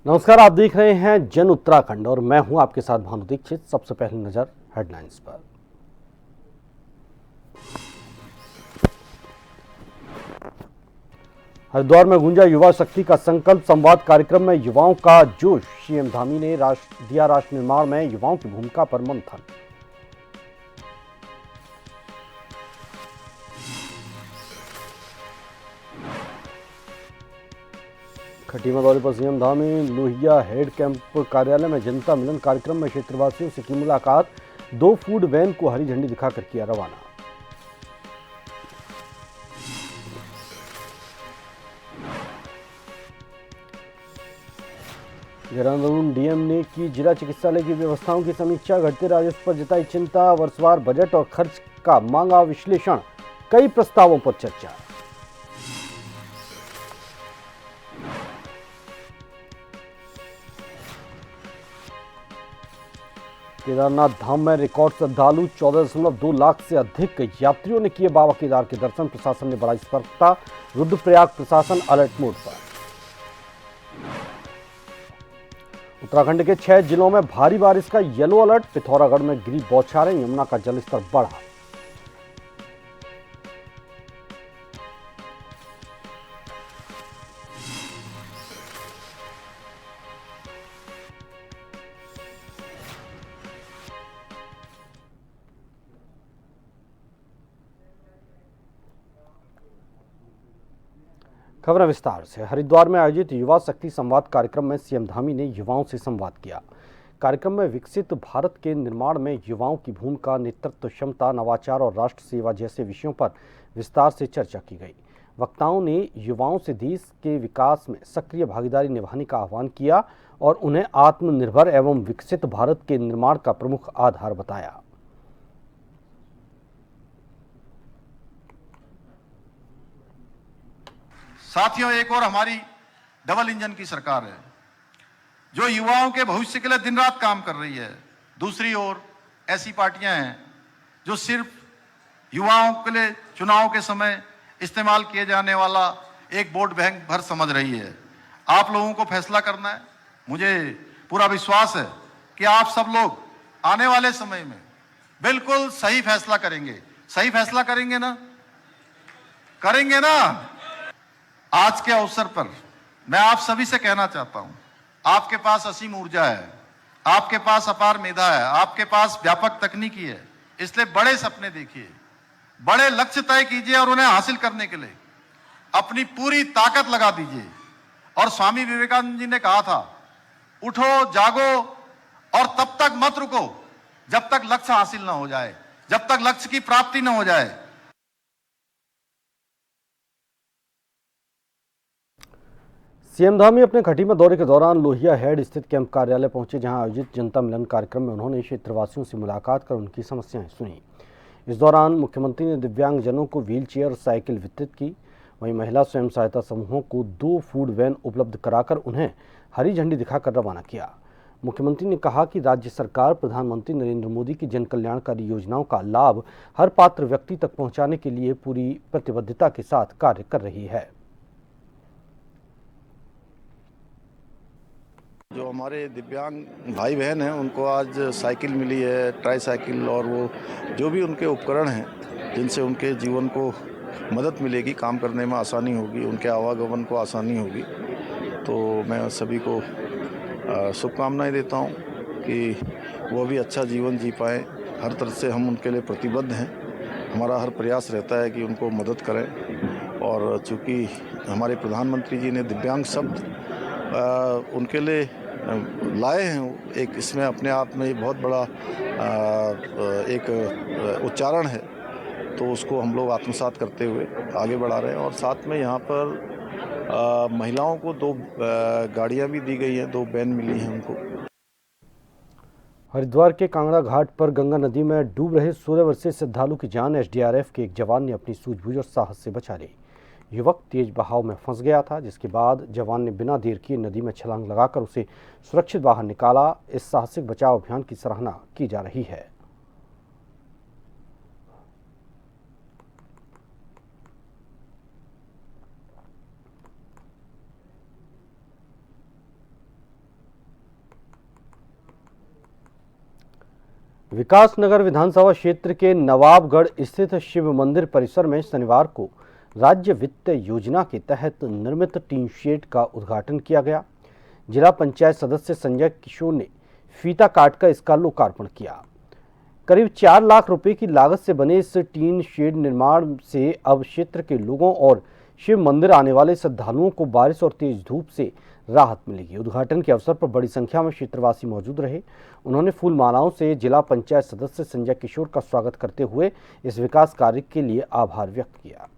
नमस्कार, आप देख रहे हैं जन उत्तराखंड और मैं हूं आपके साथ भानु दीक्षित। सबसे पहले नजर हेडलाइंस पर। हरिद्वार में गूंजा युवा शक्ति का संकल्प संवाद कार्यक्रम में युवाओं का जोश। सीएम धामी ने दिया राष्ट्र निर्माण में युवाओं की भूमिका पर मंथन। खटीमा दौरे पर CM Dhami Lohia head camp कार्यालय में जनता मिलन कार्यक्रम में क्षेत्रवासियों से की मुलाकात। 2 फूड वैन को हरी झंडी दिखाकर किया रवाना। देहरादून डीएम ने की जिला चिकित्सालय की व्यवस्थाओं की समीक्षा। घटते राजस्व पर जताई चिंता। वर्षवार बजट और खर्च का मांगा विश्लेषण। कई प्रस्तावों पर चर्चा। केदारनाथ धाम में रिकॉर्ड श्रद्धालु 14.2 लाख से अधिक यात्रियों ने किए बाबा केदार के दर्शन। प्रशासन ने बढ़ाई सतर्कता। रुद्रप्रयाग प्रशासन अलर्ट मोड पर। उत्तराखंड के 6 जिलों में भारी बारिश का येलो अलर्ट। पिथौरागढ़ में गिरी बौछारें। यमुना का जलस्तर बढ़ा। खबर विस्तार से। हरिद्वार में आयोजित युवा शक्ति संवाद कार्यक्रम में सीएम धामी ने युवाओं से संवाद किया। कार्यक्रम में विकसित भारत के निर्माण में युवाओं की भूमिका, नेतृत्व क्षमता, नवाचार और राष्ट्र सेवा जैसे विषयों पर विस्तार से चर्चा की गई। वक्ताओं ने युवाओं से देश के विकास में सक्रिय भागीदारी निभाने का आह्वान किया और उन्हें आत्मनिर्भर एवं विकसित भारत के निर्माण का प्रमुख आधार बताया। साथियों, एक और हमारी डबल इंजन की सरकार है जो युवाओं के भविष्य के लिए दिन रात काम कर रही है। दूसरी ओर ऐसी पार्टियां हैं जो सिर्फ युवाओं के लिए चुनाव के समय इस्तेमाल किए जाने वाला एक वोट बैंक भर समझ रही है। आप लोगों को फैसला करना है। मुझे पूरा विश्वास है कि आप सब लोग आने वाले समय में बिल्कुल सही फैसला करेंगे। सही फैसला करेंगे ना? करेंगे ना? आज के अवसर पर मैं आप सभी से कहना चाहता हूं, आपके पास असीम ऊर्जा है, आपके पास अपार मेधा है, आपके पास व्यापक तकनीकी है। इसलिए बड़े सपने देखिए, बड़े लक्ष्य तय कीजिए और उन्हें हासिल करने के लिए अपनी पूरी ताकत लगा दीजिए। और स्वामी विवेकानंद जी ने कहा था, उठो, जागो और तब तक मत रुको जब तक लक्ष्य हासिल ना हो जाए, जब तक लक्ष्य की प्राप्ति ना हो जाए। सीएम धामी अपने खटीमा दौरे के दौरान लोहिया हेड स्थित कैंप कार्यालय पहुंचे, जहां आयोजित जनता मिलन कार्यक्रम में उन्होंने क्षेत्रवासियों से मुलाकात कर उनकी समस्याएं सुनी। इस दौरान मुख्यमंत्री ने दिव्यांगजनों को व्हीलचेयर और साइकिल वितरित की। वहीं महिला स्वयं सहायता समूहों को 2 फूड वैन उपलब्ध कराकर उन्हें हरी झंडी दिखाकर रवाना किया। मुख्यमंत्री ने कहा कि राज्य सरकार प्रधानमंत्री नरेंद्र मोदी की जन कल्याणकारी योजनाओं का लाभ हर पात्र व्यक्ति तक पहुंचाने के लिए पूरी प्रतिबद्धता के साथ कार्य कर रही है। जो हमारे दिव्यांग भाई बहन हैं उनको आज साइकिल मिली है, ट्राई साइकिल, और वो जो भी उनके उपकरण हैं जिनसे उनके जीवन को मदद मिलेगी, काम करने में आसानी होगी, उनके आवागमन को आसानी होगी। तो मैं सभी को शुभकामनाएं देता हूं कि वो भी अच्छा जीवन जी पाएँ। हर तरह से हम उनके लिए प्रतिबद्ध हैं। हमारा हर प्रयास रहता है कि उनको मदद करें। और चूँकि हमारे प्रधानमंत्री जी ने दिव्यांग शब्द उनके लिए लाए हैं, एक इसमें अपने आप में बहुत बड़ा एक उच्चारण है, तो उसको हम लोग आत्मसात करते हुए आगे बढ़ा रहे हैं। और साथ में यहाँ पर महिलाओं को 2 गाड़ियाँ भी दी गई हैं, 2 वैन मिली हैं उनको। हरिद्वार के कांगड़ा घाट पर गंगा नदी में डूब रहे 16 वर्षीय श्रद्धालु की जान एसडीआरएफ के एक जवान ने अपनी सूझबूझ और साहस से बचा ली। युवक तेज बहाव में फंस गया था, जिसके बाद जवान ने बिना देर किए नदी में छलांग लगाकर उसे सुरक्षित बाहर निकाला। इस साहसिक बचाव अभियान की सराहना की जा रही है। विकासनगर विधानसभा क्षेत्र के नवाबगढ़ स्थित शिव मंदिर परिसर में शनिवार को राज्य वित्त योजना के तहत निर्मित टीन शेड का उद्घाटन किया गया। जिला पंचायत सदस्य संजय किशोर ने फीता काटकर इसका लोकार्पण किया। करीब 4 लाख रुपए की लागत से बने इस टीन शेड निर्माण से अब क्षेत्र के लोगों और शिव मंदिर आने वाले श्रद्धालुओं को बारिश और तेज धूप से राहत मिलेगी। उद्घाटन के अवसर पर बड़ी संख्या में क्षेत्रवासी मौजूद रहे। उन्होंने फूल मालाओं से जिला पंचायत सदस्य संजय किशोर का स्वागत करते हुए इस विकास कार्य के लिए आभार व्यक्त किया।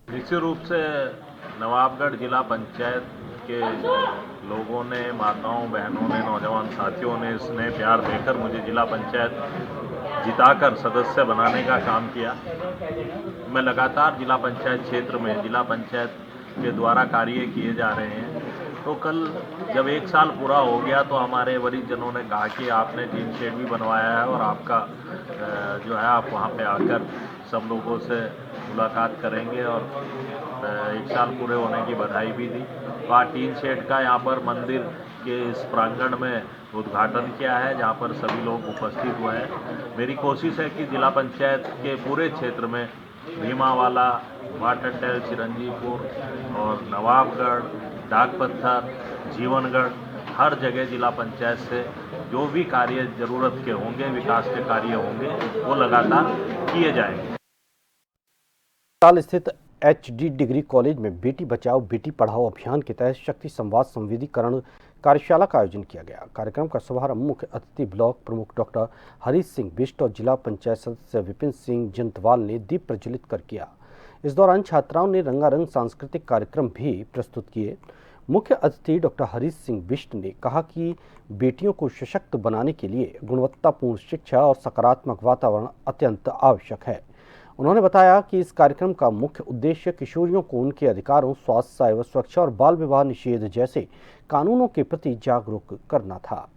निश्चित रूप से नवाबगढ़ जिला पंचायत के लोगों ने, माताओं बहनों ने, नौजवान साथियों ने स्नेह प्यार देकर मुझे जिला पंचायत जिताकर सदस्य बनाने का काम किया। मैं लगातार जिला पंचायत क्षेत्र में जिला पंचायत के द्वारा कार्य किए जा रहे हैं। तो कल जब 1 साल पूरा हो गया तो हमारे वरिष्ठ जनों ने कहा कि आपने टीन शेड भी बनवाया है और आपका जो है आप वहाँ पे आकर सब लोगों से मुलाकात करेंगे और 1 साल पूरे होने की बधाई भी दी। वहाँ टीन शेड का यहाँ पर मंदिर के इस प्रांगण में उद्घाटन किया है, जहाँ पर सभी लोग उपस्थित हुए हैं। मेरी कोशिश है कि जिला पंचायत के पूरे क्षेत्र में भीमावाला, वाटरटेल, चिरंजीपुर और नवाबगढ़, डाकपत्थर, जीवनगढ़, हर जगह जिला पंचायत से जो भी कार्य जरूरत के होंगे, विकास के कार्य होंगे, वो लगातार किए जाएंगे। साल स्थित HD डिग्री कॉलेज में बेटी बचाओ बेटी पढ़ाओ अभियान के तहत शक्ति संवाद संवेदीकरण कार्यशाला का आयोजन किया गया। कार्यक्रम का शुभारंभ मुख्य अतिथि ब्लॉक प्रमुख डॉक्टर हरीश सिंह बिष्ट और जिला पंचायत सदस्य विपिन सिंह जंतवाल ने दीप प्रज्वलित कर किया। इस दौरान छात्राओं ने रंगारंग सांस्कृतिक कार्यक्रम भी प्रस्तुत किए। मुख्य अतिथि डॉक्टर हरीश सिंह बिष्ट ने कहा कि बेटियों को सशक्त बनाने के लिए गुणवत्तापूर्ण शिक्षा और सकारात्मक वातावरण अत्यंत आवश्यक है। उन्होंने बताया कि इस कार्यक्रम का मुख्य उद्देश्य किशोरियों को उनके अधिकारों, स्वास्थ्य एवं सुरक्षा और बाल विवाह निषेध जैसे कानूनों के प्रति जागरूक करना था।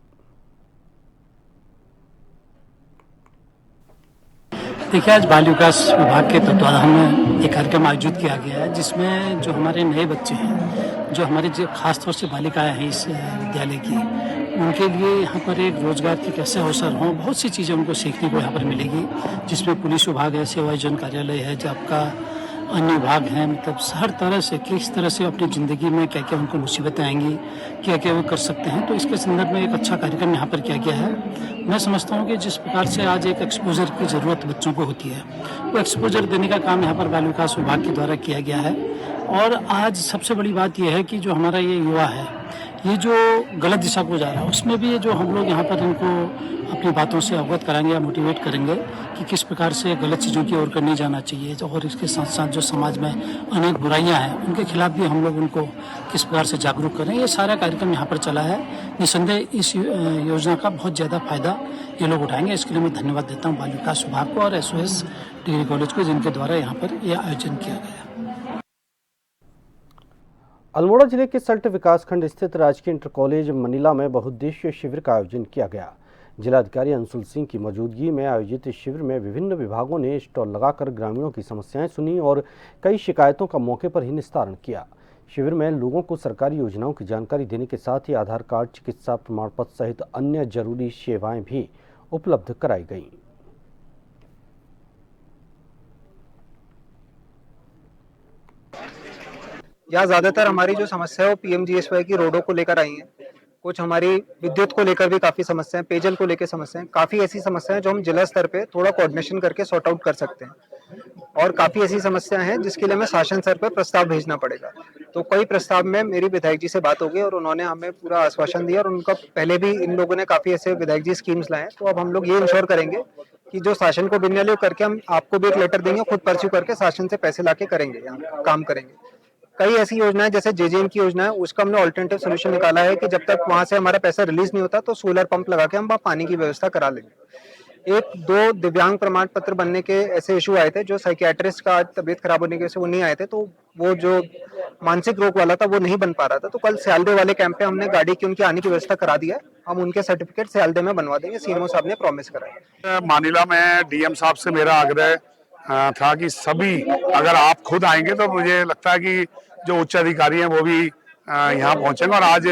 देखिए, आज बाल विकास विभाग के तत्वाधान में एक कार्यक्रम आयोजित किया गया है, जिसमें जो हमारे नए बच्चे हैं, जो हमारे जो खासतौर से बालिकाएं हैं इस विद्यालय की, उनके लिए यहाँ पर एक रोजगार के कैसे अवसर हों, बहुत सी चीज़ें उनको सीखने को यहाँ पर मिलेगी। जिसमें पुलिस विभाग है, सेवा योजना कार्यालय है, जो आपका अन्य विभाग हैं, मतलब हर तरह से किस तरह से अपनी ज़िंदगी में क्या क्या उनको मुसीबतें आएंगी, क्या क्या वो कर सकते हैं। तो इसके संदर्भ में एक अच्छा कार्यक्रम यहाँ पर किया गया है। मैं समझता हूँ कि जिस प्रकार से आज एक एक्सपोजर की ज़रूरत बच्चों को होती है, वो एक्सपोजर देने का काम यहाँ पर बाल विकास विभाग के द्वारा किया गया है। और आज सबसे बड़ी बात यह है कि जो हमारा ये युवा है, ये जो गलत दिशा को जा रहा है, उसमें भी जो हम लोग यहाँ पर इनको अपनी बातों से अवगत कराएंगे या मोटिवेट करेंगे कि किस प्रकार से गलत चीज़ों की ओर करने जाना चाहिए। और इसके साथ साथ जो समाज में अनेक बुराइयां हैं, उनके खिलाफ भी हम लोग उनको किस प्रकार से जागरूक करें, ये सारा कार्यक्रम यहाँ पर चला है। निसंदेह इस योजना का बहुत ज़्यादा फायदा ये लोग उठाएंगे। इसके लिए मैं धन्यवाद देता हूँ बाल विकास विभाग को और SOS डिग्री कॉलेज को, जिनके द्वारा यहाँ पर ये आयोजन किया गया। अल्मोड़ा जिले के सल्ट विकासखंड स्थित राजकीय इंटर कॉलेज मनीला में बहुउद्देशीय शिविर का आयोजन किया गया। जिलाधिकारी अंशुल सिंह की मौजूदगी में आयोजित इस शिविर में विभिन्न विभागों ने स्टॉल लगाकर ग्रामीणों की समस्याएं सुनी और कई शिकायतों का मौके पर ही निस्तारण किया। शिविर में लोगों को सरकारी योजनाओं की जानकारी देने के साथ ही आधार कार्ड, चिकित्सा प्रमाण पत्र सहित अन्य जरूरी सेवाएं भी उपलब्ध कराई गईं। यहाँ ज़्यादातर हमारी जो समस्या है वो PMGSY की रोडों को लेकर आई है। कुछ हमारी विद्युत को लेकर भी काफ़ी समस्याएं, पेयजल को लेकर समस्याएं, काफ़ी ऐसी समस्याएं जो हम जिला स्तर पे थोड़ा कोऑर्डिनेशन करके सॉर्ट आउट कर सकते हैं। और काफ़ी ऐसी समस्याएं हैं जिसके लिए हमें शासन स्तर पे प्रस्ताव भेजना पड़ेगा। तो कई प्रस्ताव में मेरी विधायक जी से बात हो गई और उन्होंने हमें पूरा आश्वासन दिया और उनका पहले भी इन लोगों ने काफ़ी ऐसे विधायक जी स्कीम्स लाए हैं। तो अब हम लोग ये इंश्योर करेंगे कि जो शासन को बिन्याले करके हम आपको भी एक लेटर देंगे, खुद परस्यू करके शासन से पैसे ला के करेंगे, यहाँ काम करेंगे। कई ऐसी योजनाएं जैसे JJM की योजना है, उसका हमने ऑल्टरनेटिव सोल्यूशन निकाला है कि जब तक वहां से हमारा पैसा रिलीज नहीं होता तो सोलर पंप लगा के हम वहाँ पानी की व्यवस्था करा लेंगे। एक दो दिव्यांग प्रमाण पत्र बनने के ऐसे इशू आए थे, जो साइकियाट्रिस्ट का तबीयत खराब होने की वजह से वो नहीं आए थे, तो वो जो मानसिक रोग वाला था वो नहीं बन पा रहा था। तो कल सियालदे वाले कैंप पे हमने गाड़ी की उनके आने की व्यवस्था करा दी है। हम उनके सर्टिफिकेट सियालदे में बनवा देंगे, सीएमओ साहब ने प्रॉमिस करा है। मानिला में डीएम साहब से मेरा आग्रह था कि सभी, अगर आप खुद आएंगे तो मुझे लगता है कि जो उच्च अधिकारी हैं वो भी यहाँ पहुंचेंगे। और आज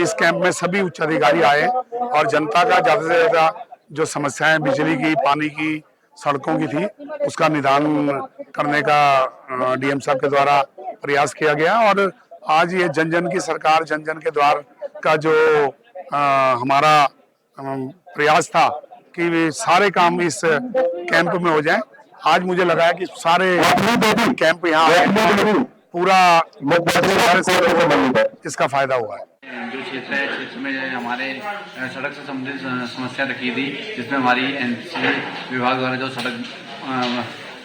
इस कैंप में सभी उच्च अधिकारी आए और जनता का ज़्यादा से ज़्यादा जो समस्याएं बिजली की, पानी की, सड़कों की थी, उसका निदान करने का डीएम साहब के द्वारा प्रयास किया गया। और आज ये जन जन की सरकार, जन जन के द्वार का जो हमारा प्रयास था कि सारे काम इस कैंप में हो जाएं, आज मुझे लगा है कि सारे कैंप यहाँ पूरा इसका फायदा हुआ है। जो क्षेत्र है, क्षेत्र में हमारे सड़क से संबंधित समस्या रखी थी, जिसमें हमारी एनसी विभाग द्वारा जो सड़क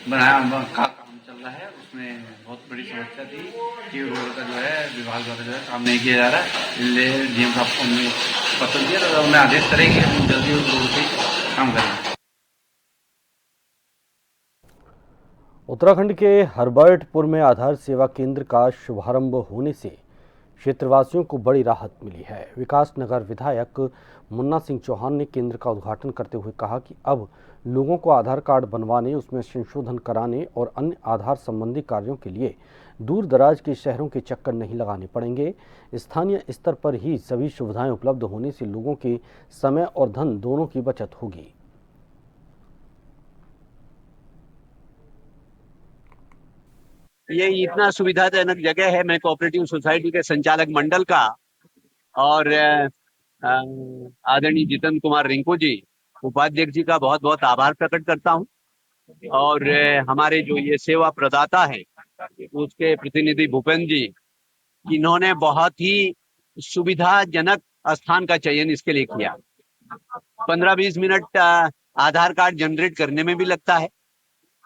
बनाया का काम चल रहा है, उसमें बहुत बड़ी समस्या थी कि रोड का जो है विभाग द्वारा जो है काम नहीं किया जा रहा है। इसलिए डीएम साहब को हमने पत्र दिया, तो उन्हें आदेश करें कि हम जल्दी उस रोड पर काम करें। उत्तराखंड के हरबर्टपुर में आधार सेवा केंद्र का शुभारंभ होने से क्षेत्रवासियों को बड़ी राहत मिली है। विकास नगर विधायक मुन्ना सिंह चौहान ने केंद्र का उद्घाटन करते हुए कहा कि अब लोगों को आधार कार्ड बनवाने, उसमें संशोधन कराने और अन्य आधार संबंधी कार्यों के लिए दूर दराज के शहरों के चक्कर नहीं लगाने पड़ेंगे। स्थानीय स्तर पर ही सभी सुविधाएं उपलब्ध होने से लोगों के समय और धन दोनों की बचत होगी। ये इतना सुविधाजनक जगह है। मैं कोऑपरेटिव सोसाइटी के संचालक मंडल का और आदरणीय जितेंद्र कुमार रिंकू जी, उपाध्यक्ष जी का बहुत बहुत आभार प्रकट करता हूं। और हमारे जो ये सेवा प्रदाता है, उसके प्रतिनिधि भूपेंद्र जी, इन्होंने बहुत ही सुविधाजनक स्थान का चयन इसके लिए किया। 15-20 मिनट आधार कार्ड जनरेट करने में भी लगता है,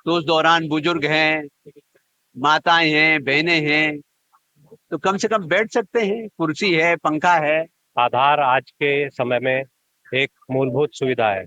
तो उस दौरान बुजुर्ग हैं, माताएं हैं, बहनें हैं, तो कम से कम बैठ सकते हैं, कुर्सी है, पंखा है। आधार आज के समय में एक मूलभूत सुविधा है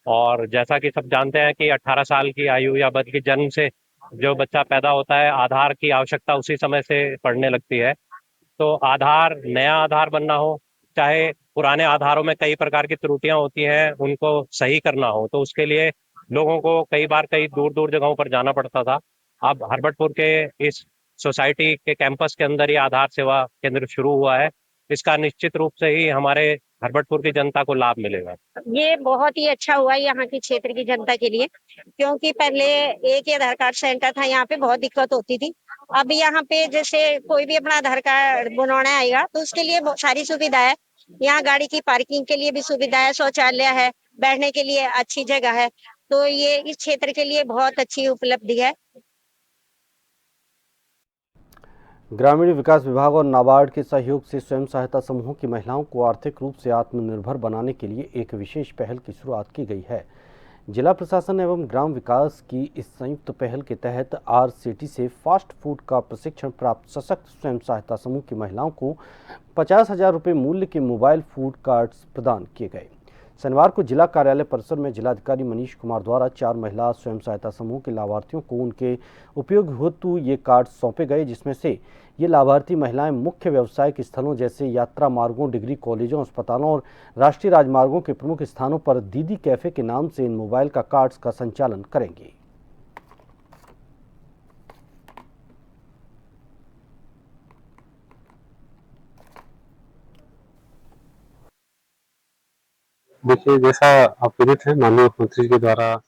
और जैसा कि सब जानते हैं कि 18 साल की आयु या बल्कि जन्म से जो बच्चा पैदा होता है, आधार की आवश्यकता उसी समय से पड़ने लगती है। तो आधार, नया आधार बनना हो, चाहे पुराने आधारों में कई प्रकार की त्रुटियां होती हैं, उनको सही करना हो, तो उसके लिए लोगों को कई बार कई दूर दूर जगहों पर जाना पड़ता था। अब हरबटपुर के इस सोसाइटी के कैंपस के अंदर ही आधार सेवा केंद्र शुरू हुआ है। इसका निश्चित रूप से ही हमारे हरबटपुर की जनता को लाभ मिलेगा। ये बहुत ही अच्छा हुआ यहाँ की क्षेत्र की जनता के लिए, क्योंकि पहले एक ही आधार कार्ड सेंटर था, यहाँ पे बहुत दिक्कत होती थी। अब यहाँ पे जैसे कोई भी अपना आधार कार्ड बनवाने आएगा तो उसके लिए बहुत सारी सुविधा है। यहाँ गाड़ी की पार्किंग के लिए भी सुविधा है, शौचालय है, बैठने के लिए अच्छी जगह है, तो ये इस क्षेत्र के लिए बहुत अच्छी उपलब्धि है। ग्रामीण विकास विभाग और नाबार्ड के सहयोग से स्वयं सहायता समूहों की महिलाओं को आर्थिक रूप से आत्मनिर्भर बनाने के लिए एक विशेष पहल की शुरुआत की गई है। जिला प्रशासन एवं ग्राम विकास की इस संयुक्त पहल के तहत आरसीटी से फास्ट फूड का प्रशिक्षण प्राप्त सशक्त स्वयं सहायता समूह की महिलाओं को 50,000 रुपये मूल्य के मोबाइल फूड कार्ड्स प्रदान किए गए। शनिवार को जिला कार्यालय परिसर में जिलाधिकारी मनीष कुमार द्वारा 4 महिला स्वयं सहायता समूह के लाभार्थियों को उनके उपयोग हेतु ये कार्ड सौंपे गए, जिसमें से ये लाभार्थी महिलाएं मुख्य व्यावसायिक स्थलों जैसे यात्रा मार्गों, डिग्री कॉलेजों, अस्पतालों और राष्ट्रीय राजमार्गों के प्रमुख स्थानों पर दीदी कैफे के नाम से इन मोबाइल का कार्ड्स का संचालन करेंगी। देखिए, जैसा आप विदित है, माननीय मुख्यमंत्री जी के द्वारा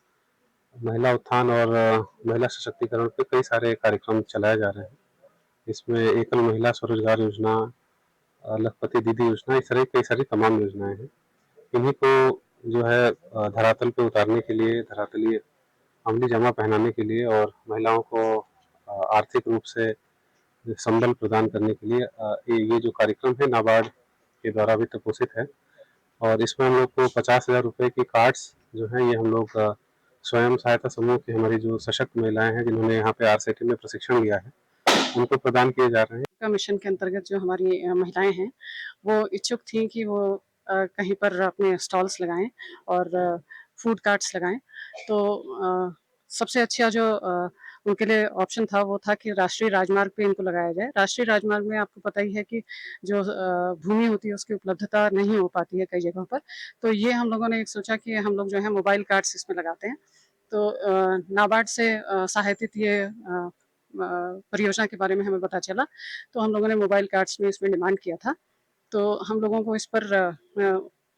महिला उत्थान और महिला सशक्तिकरण पे कई सारे कार्यक्रम चलाए जा रहे हैं। इसमें एकल महिला स्वरोजगार योजना, लखपति दीदी योजना, इस तरह की कई सारी तमाम योजनाएं हैं। इन्हीं को जो है धरातल पे उतारने के लिए, धरातलीय अमली जामा पहनाने के लिए और महिलाओं को आर्थिक रूप से संबल प्रदान करने के लिए ये जो कार्यक्रम है नाबार्ड के द्वारा वित्त पोषित है। और इसमें हम लोग को 50,000 रुपये की कार्ड्स जो हैं, ये हम लोग स्वयं सहायता समूह की हमारी जो सशक्त महिलाएं हैं जिन्होंने यहाँ पे आरसीटी में प्रशिक्षण लिया है, उनको प्रदान किए जा रहे हैं। मिशन के अंतर्गत जो हमारी महिलाएं हैं वो इच्छुक थी कि वो कहीं पर अपने स्टॉल्स लगाएं और फूड कार्ट्स लगाएं। तो सबसे अच्छा जो उनके लिए ऑप्शन था वो था कि राष्ट्रीय राजमार्ग पे इनको लगाया जाए। राष्ट्रीय राजमार्ग में आपको पता ही है कि जो भूमि होती है उसकी उपलब्धता नहीं हो पाती है कई जगहों पर। तो ये हम लोगों ने एक सोचा कि हम लोग जो है मोबाइल कार्ड्स इसमें लगाते हैं। तो नाबार्ड से सहायतित ये परियोजना के बारे में हमें पता चला, तो हम लोगों ने मोबाइल कार्ड्स में इसमें डिमांड किया था। तो हम लोगों को इस पर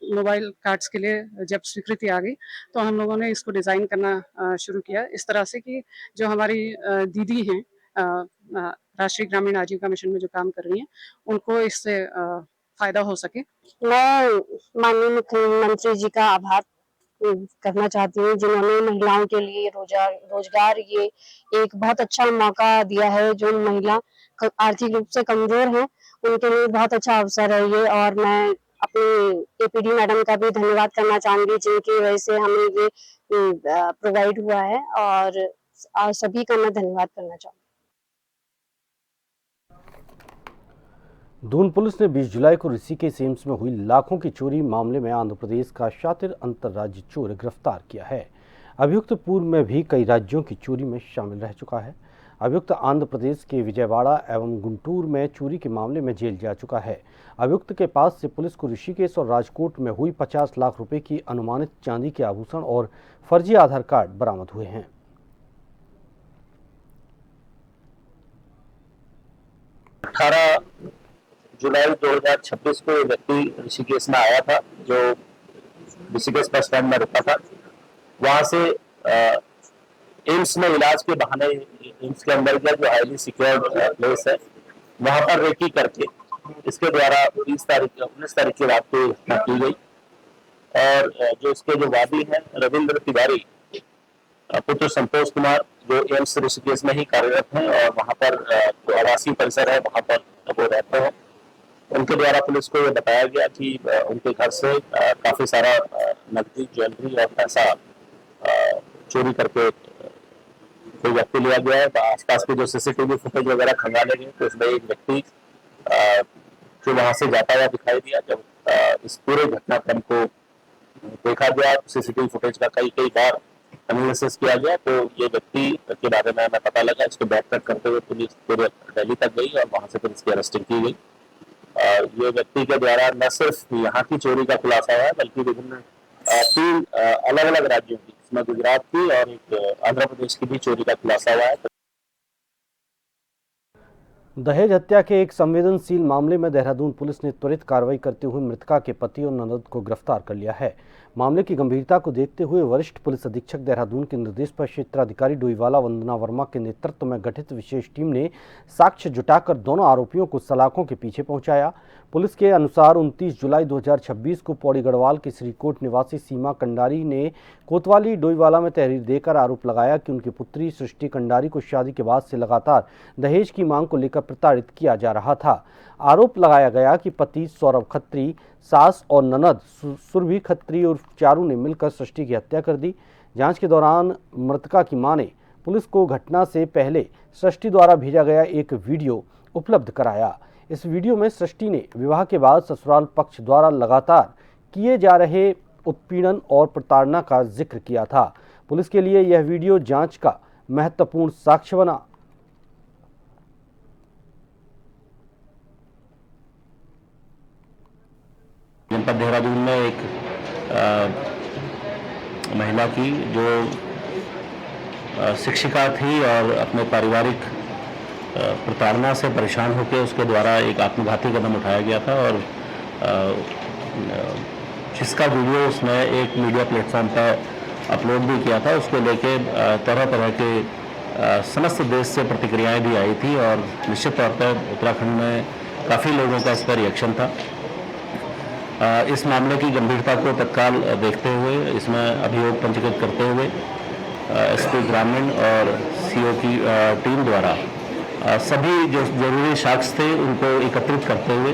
मोबाइल कार्ड्स के लिए जब स्वीकृति आ गई तो हम लोगों ने इसको डिज़ाइन करना शुरू किया इस तरह से कि जो हमारी दीदी हैं राष्ट्रीय ग्रामीण आजीविका मिशन में जो काम कर रही हैं उनको इससे फायदा हो सके। मैं माननीय मुख्यमंत्री जी का आभार करना चाहती हूँ जिन्होंने महिलाओं के लिए रोजगार ये एक बहुत अच्छा मौका दिया है। जो महिला आर्थिक रूप से कमजोर हैं उनके लिए बहुत अच्छा अवसर है ये। और मैं अपनी एपीडी मैडम का भी धन्यवाद करना चाहूंगी जिनकी वजह से हमें ये प्रोवाइड हुआ है और सभी का मैं धन्यवाद करना चाहूंगी। दून पुलिस ने 20 जुलाई को ऋषिकेश एम्स में हुई लाखों की चोरी मामले में आंध्र प्रदेश का शातिर अंतर्राज्य चोर गिरफ्तार किया है। अभियुक्त पूर्व में भी कई राज्यों की चोरी में शामिल रह चुका है। अभियुक्त आंध्र प्रदेश के विजयवाड़ा एवं गुंटूर में चोरी के मामले में जेल जा चुका है। अभियुक्त के पास से पुलिस को ऋषिकेश और राजकोट में हुई 50 लाख रुपए की अनुमानित चांदी के आभूषण और फर्जी आधार कार्ड बरामद हुए हैं। 18 जुलाई 2026 को व्यक्ति ऋषिकेश में आया था जो ऋषिकेश बस स्टैंड में रुका था। वहां से एम्स में इलाज के बहाने एम्स के अंदर का जो हाईली सिक्योर्ड प्लेस है वहां पर रेकी करके इसके द्वारा 19 तारीख की रात को घटना की गई। और जो इसके जो वादी हैं रविंद्र तिवारी पुत्र संतोष कुमार जो एम्स ऋषिकेश में ही कार्यरत हैं और वहां पर जो आवासीय परिसर है वहां पर वो रहते हैं। उनके द्वारा पुलिस को ये बताया गया कि उनके घर से काफी सारा नकदी ज्वेलरी और पैसा चोरी करके कोई व्यक्ति लिया गया है। आसपास के जो सीसीटीवी फुटेज वगैरह खंगाले गए तो उसमें एक व्यक्ति जो वहां से जाता हुआ दिखाई दिया। जब इस पूरे घटनाक्रम को देखा गया सीसीटीवी फुटेज का कई बार एनालिसिस किया गया तो ये व्यक्ति के बारे में हमें पता लगा। इसको बैक ट्रैक करते हुए पुलिस पूरे दिल्ली तक गई और वहां से पुलिस की अरेस्टिंग की गई। ये व्यक्ति के द्वारा न सिर्फ यहाँ की चोरी का खुलासा हुआ है बल्कि विभिन्न 3 अलग अलग राज्यों की इसमें गुजरात की और एक आंध्र प्रदेश की भी चोरी का खुलासा हुआ है। दहेज हत्या के एक संवेदनशील मामले में देहरादून पुलिस ने त्वरित कार्रवाई करते हुए मृतका के पति और ननद को गिरफ्तार कर लिया है। मामले की गंभीरता को देखते हुए वरिष्ठ पुलिस अधीक्षक देहरादून के निर्देश पर क्षेत्राधिकारी डोईवाला वंदना वर्मा के नेतृत्व में गठित विशेष टीम ने साक्ष्य जुटाकर दोनों आरोपियों को सलाखों के पीछे पहुंचाया। पुलिस के अनुसार 29 जुलाई 2026 को पौड़ी गढ़वाल के श्रीकोट निवासी सीमा कंडारी ने कोतवाली डोईवाला में तहरीर देकर आरोप लगाया कि उनकी पुत्री सृष्टि कंडारी को शादी के बाद से लगातार दहेज की मांग को लेकर प्रताड़ित किया जा रहा था। आरोप लगाया गया कि पति सौरभ खत्री, सास और ननद सुरभि खत्री और चारू ने मिलकर सृष्टि की हत्या कर दी। जांच के दौरान मृतका की मां ने पुलिस को घटना से पहले सृष्टि द्वारा भेजा गया एक वीडियो उपलब्ध कराया। इस वीडियो में सृष्टि ने विवाह के बाद ससुराल पक्ष द्वारा लगातार किए जा रहे उत्पीड़न और प्रताड़ना का जिक्र किया था। पुलिस के लिए यह वीडियो जांच का महत्वपूर्ण साक्ष्य बना। जनपद देहरादून में एक महिला की जो शिक्षिका थी और अपने पारिवारिक प्रताड़ना से परेशान होकर उसके द्वारा एक आत्मघाती कदम उठाया गया था और जिसका वीडियो उसने एक मीडिया प्लेटफॉर्म पर अपलोड भी किया था। उसको लेके तरह तरह के समस्त देश से प्रतिक्रियाएं भी आई थी और निश्चित तौर पर उत्तराखंड में काफ़ी लोगों का इस पर रिएक्शन था। इस मामले की गंभीरता को तत्काल देखते हुए इसमें अभियोग पंजीकृत करते हुए एसपी ग्रामीण और सीओ की टीम द्वारा सभी जो जरूरी साक्ष्य थे उनको एकत्रित करते हुए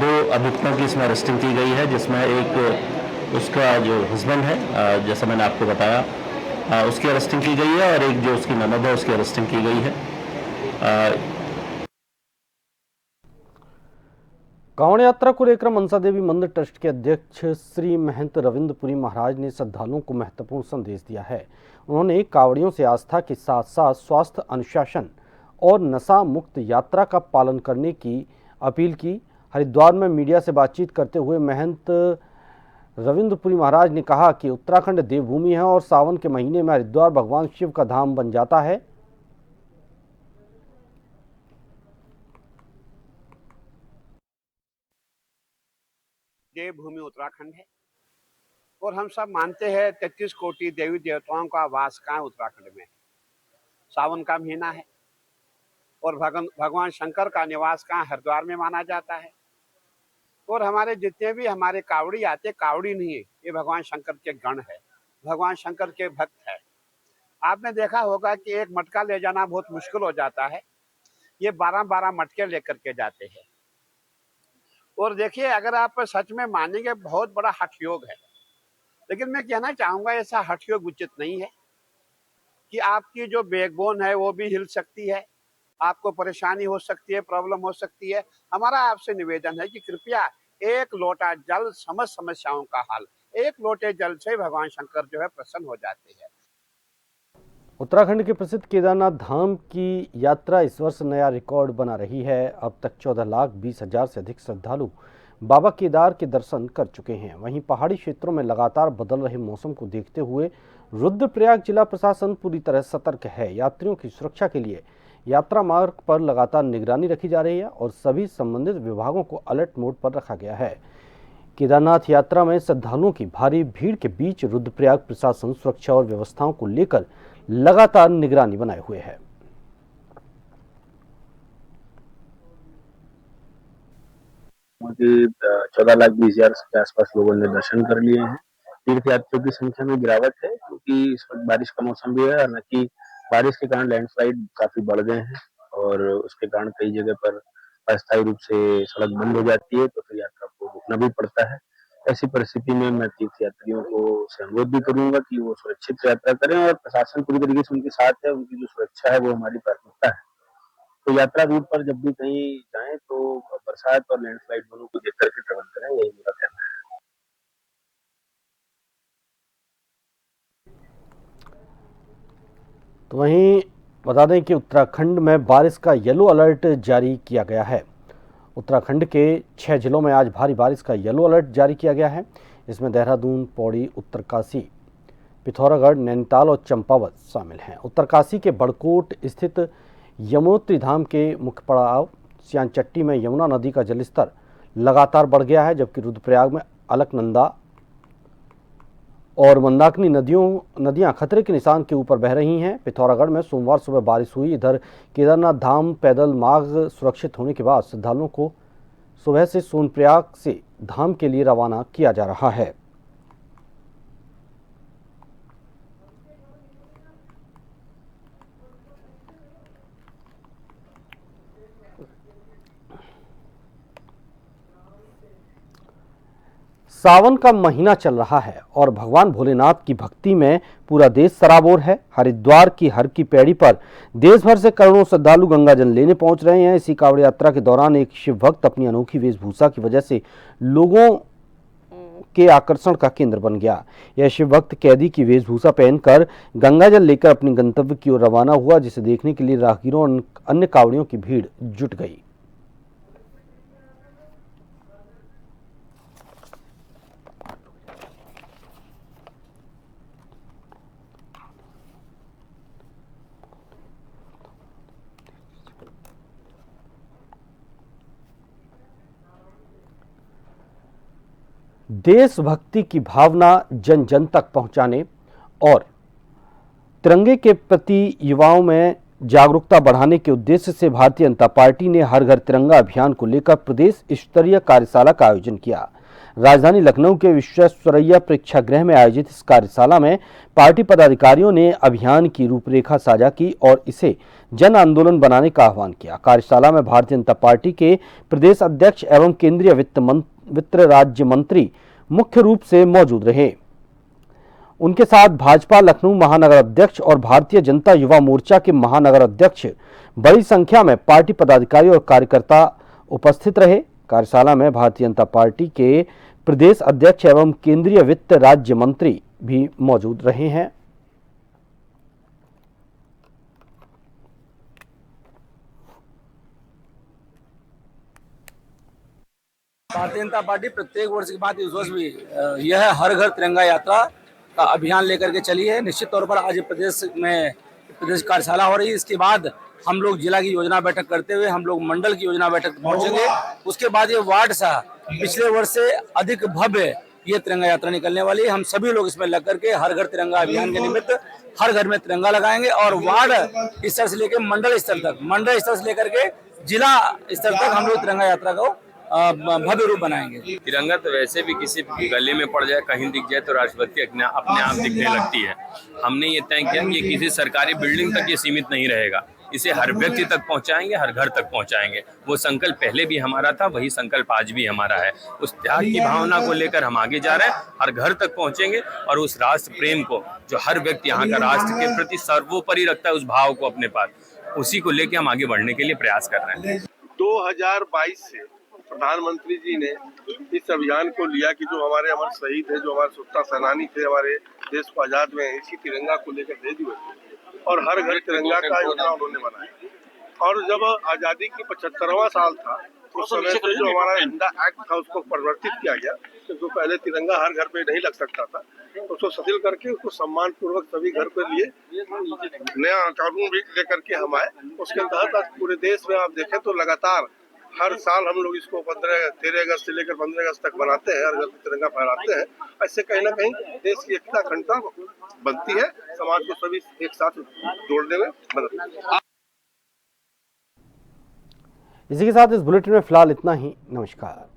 2 अभियुक्तों की इसमें अरेस्टिंग की गई है, जिसमें एक उसका जो हस्बैंड है जैसा मैंने आपको बताया उसकी अरेस्टिंग की गई है और एक जो उसकी ननद है उसकी अरेस्टिंग की गई है। कांवड़ यात्रा को लेकर मनसा देवी मंदिर ट्रस्ट के अध्यक्ष श्री महंत रविंद्रपुरी महाराज ने श्रद्धालुओं को महत्वपूर्ण संदेश दिया है। उन्होंने कांवड़ियों से आस्था के साथ साथ स्वास्थ्य, अनुशासन और नशा मुक्त यात्रा का पालन करने की अपील की। हरिद्वार में मीडिया से बातचीत करते हुए महंत रविंद्रपुरी महाराज ने कहा कि उत्तराखंड देवभूमि है और सावन के महीने में हरिद्वार भगवान शिव का धाम बन जाता है। देवभूमि उत्तराखंड है और हम सब मानते हैं 33 कोटि देवी देवताओं का वास कहाँ उत्तराखंड में। सावन का महीना है और भगवान शंकर का निवास कहाँ हरिद्वार में माना जाता है। और हमारे जितने भी हमारे कावड़ी आते, कावड़ी नहीं है, ये भगवान शंकर के गण है, भगवान शंकर के भक्त है। आपने देखा होगा कि एक मटका ले जाना बहुत मुश्किल हो जाता है, ये 12-12 मटके लेकर के जाते हैं। और देखिए, अगर आप सच में मानेंगे बहुत बड़ा हठ योग है, लेकिन मैं कहना चाहूंगा ऐसा हठ योग उचित नहीं है कि आपकी जो बैकबोन है वो भी हिल सकती है, आपको परेशानी हो सकती है, प्रॉब्लम हो सकती है। हमारा आपसे निवेदन है कि कृपया एक लोटा जल समस्त समस्याओं का हल, एक लोटे जल से भगवान शंकर जो है प्रसन्न हो जाते हैं। उत्तराखंड के प्रसिद्ध केदारनाथ धाम की यात्रा इस वर्ष नया रिकॉर्ड बना रही है। अब तक 14,20,000 से अधिक श्रद्धालु बाबा केदार के दर्शन कर चुके हैं। वहीं पहाड़ी क्षेत्रों में लगातार बदल रहे मौसम को देखते हुए रुद्रप्रयाग जिला प्रशासन पूरी तरह सतर्क है। यात्रियों की सुरक्षा के लिए यात्रा मार्ग पर लगातार निगरानी रखी जा रही है और सभी संबंधित विभागों को अलर्ट मोड पर रखा गया है। केदारनाथ यात्रा में श्रद्धालुओं की भारी भीड़ के बीच रुद्रप्रयाग प्रशासन सुरक्षा और व्यवस्थाओं को लेकर लगातार निगरानी बनाए हुए है। मुझे 14,20,000 के आसपास लोगों ने दर्शन कर लिए हैं। तीर्थयात्रियों की संख्या में गिरावट है क्योंकि इस वक्त बारिश का मौसम भी है, हालांकि बारिश के कारण लैंडस्लाइड काफी बढ़ गए हैं और उसके कारण कई जगह पर अस्थायी रूप से सड़क बंद हो जाती है, तो फिर यात्रा को रुकना भी पड़ता है। ऐसी परिस्थिति में मैं तीर्थयात्रियों को से अनुरोध भी करूंगा कि वो सुरक्षित यात्रा करें और प्रशासन पूरी तरीके से उनके साथ है, उनकी जो सुरक्षा है वो हमारी प्राथमिकता है। तो यात्रा रूट पर जब भी कहीं जाएं तो बरसात और लैंडस्लाइड दोनों को देख करके ट्रेवल करें, यही मेरा कहना है। तो वहीं बता दें कि उत्तराखंड में बारिश का येलो अलर्ट जारी किया गया है। उत्तराखंड के 6 जिलों में आज भारी बारिश का येलो अलर्ट जारी किया गया है। इसमें देहरादून, पौड़ी, उत्तरकाशी, पिथौरागढ़, नैनीताल और चंपावत शामिल हैं। उत्तरकाशी के बड़कोट स्थित यमुनोत्री धाम के मुख्य पड़ाव सियानचट्टी में यमुना नदी का जलस्तर लगातार बढ़ गया है, जबकि रुद्रप्रयाग में अलकनंदा और मंदाकिनी नदियां खतरे के निशान के ऊपर बह रही हैं। पिथौरागढ़ में सोमवार सुबह बारिश हुई। इधर केदारनाथ धाम पैदल मार्ग सुरक्षित होने के बाद श्रद्धालुओं को सुबह से सोनप्रयाग से धाम के लिए रवाना किया जा रहा है। सावन का महीना चल रहा है और भगवान भोलेनाथ की भक्ति में पूरा देश सराबोर है। हरिद्वार की हर की पैड़ी पर देश भर से करोड़ों श्रद्धालु गंगाजल लेने पहुंच रहे हैं। इसी कांवड़ यात्रा के दौरान एक शिव भक्त अपनी अनोखी वेशभूषा की वजह से लोगों के आकर्षण का केंद्र बन गया। यह शिव भक्त कैदी की वेशभूषा पहनकर गंगाजल लेकर अपने गंतव्य की ओर रवाना हुआ, जिसे देखने के लिए राहगीरों और अन्य कांवड़ियों की भीड़ जुट गई। देशभक्ति की भावना जन जन तक पहुंचाने और तिरंगे के प्रति युवाओं में जागरूकता बढ़ाने के उद्देश्य से भारतीय जनता पार्टी ने हर घर तिरंगा अभियान को लेकर प्रदेश स्तरीय कार्यशाला का आयोजन किया। राजधानी लखनऊ के विश्वेश्वरैया प्रेक्षागृह में आयोजित इस कार्यशाला में पार्टी पदाधिकारियों ने अभियान की रूपरेखा साझा की और इसे जन आंदोलन बनाने का आह्वान किया। कार्यशाला में भारतीय जनता पार्टी के प्रदेश अध्यक्ष एवं केंद्रीय वित्त राज्य मंत्री मुख्य रूप से मौजूद रहे। उनके साथ भाजपा लखनऊ महानगर अध्यक्ष और भारतीय जनता युवा मोर्चा के महानगर अध्यक्ष बड़ी संख्या में पार्टी पदाधिकारी और कार्यकर्ता उपस्थित रहे। कार्यशाला में भारतीय जनता पार्टी के प्रदेश अध्यक्ष एवं केंद्रीय वित्त राज्य मंत्री भी मौजूद रहे हैं। भारतीय जनता पार्टी प्रत्येक वर्ष के बाद इस वर्ष भी यह हर घर तिरंगा यात्रा का अभियान लेकर के चली है। निश्चित तौर पर आज प्रदेश कार्यशाला हो रही है। इसके बाद हम लोग जिला की योजना बैठक करते हुए हम लोग मंडल की योजना बैठक पहुंचेंगे। उसके बाद ये वार्ड सा पिछले वर्ष से अधिक भव्य ये तिरंगा यात्रा निकलने वाली है। हम सभी लोग इसमें लग करके हर घर तिरंगा अभियान के निमित्त हर घर में तिरंगा लगाएंगे और वार्ड स्तर से लेकर मंडल स्तर से लेकर के जिला स्तर तक हम लोग तिरंगा यात्रा को भव्य रूप बनाएंगे। तिरंगा तो वैसे भी किसी गले में पड़ जाए, कहीं दिख जाए तो राष्ट्रभक्ति अपने आप दिखने लगती है। हमने ये तय किया कि किसी सरकारी बिल्डिंग तक ये सीमित नहीं रहेगा, इसे हर व्यक्ति तक पहुंचाएंगे, हर घर तक पहुंचाएंगे। वो संकल्प पहले भी हमारा था, वही संकल्प आज भी हमारा है। उस त्याग की भावना को लेकर हम आगे जा रहे हैं, हर घर तक पहुंचेंगे और उस राष्ट्र प्रेम को जो हर व्यक्ति यहाँ का राष्ट्र के प्रति सर्वोपरि रखता है, उस भाव को अपने पास, उसी को लेकर हम आगे बढ़ने के लिए प्रयास कर रहे हैं। 2022 से प्रधानमंत्री जी ने इस अभियान को लिया कि जो हमारे अमर शहीद है, जो हमारे स्वतंत्रता सेनानी थे, हमारे देश को आजाद में इसी तिरंगा को लेकर भेजे हुए और हर घर तिरंगा का योजना उन्होंने बनाया। और जब आजादी की 75वां साल था उस समय से जो हमारा इंडिया एक्ट था उसको परिवर्तित किया गया, क्योंकि पहले तिरंगा हर घर पे नहीं लग सकता था। उसको शिथिल करके उसको सम्मान पूर्वक सभी घर के लिए नया कानून भी लेकर के हम आए। उसके तहत आज पूरे देश में आप देखें तो लगातार हर साल हम लोग इसको 13 अगस्त से लेकर 15 अगस्त तक बनाते हैं, हर घर में तिरंगा फहराते हैं। ऐसे कहीं ना कहीं देश की एकता अखंडता बनती है, समाज को सभी एक साथ जोड़ने में मदद मिलती है। इसी के साथ इस बुलेटिन में फिलहाल इतना ही। नमस्कार।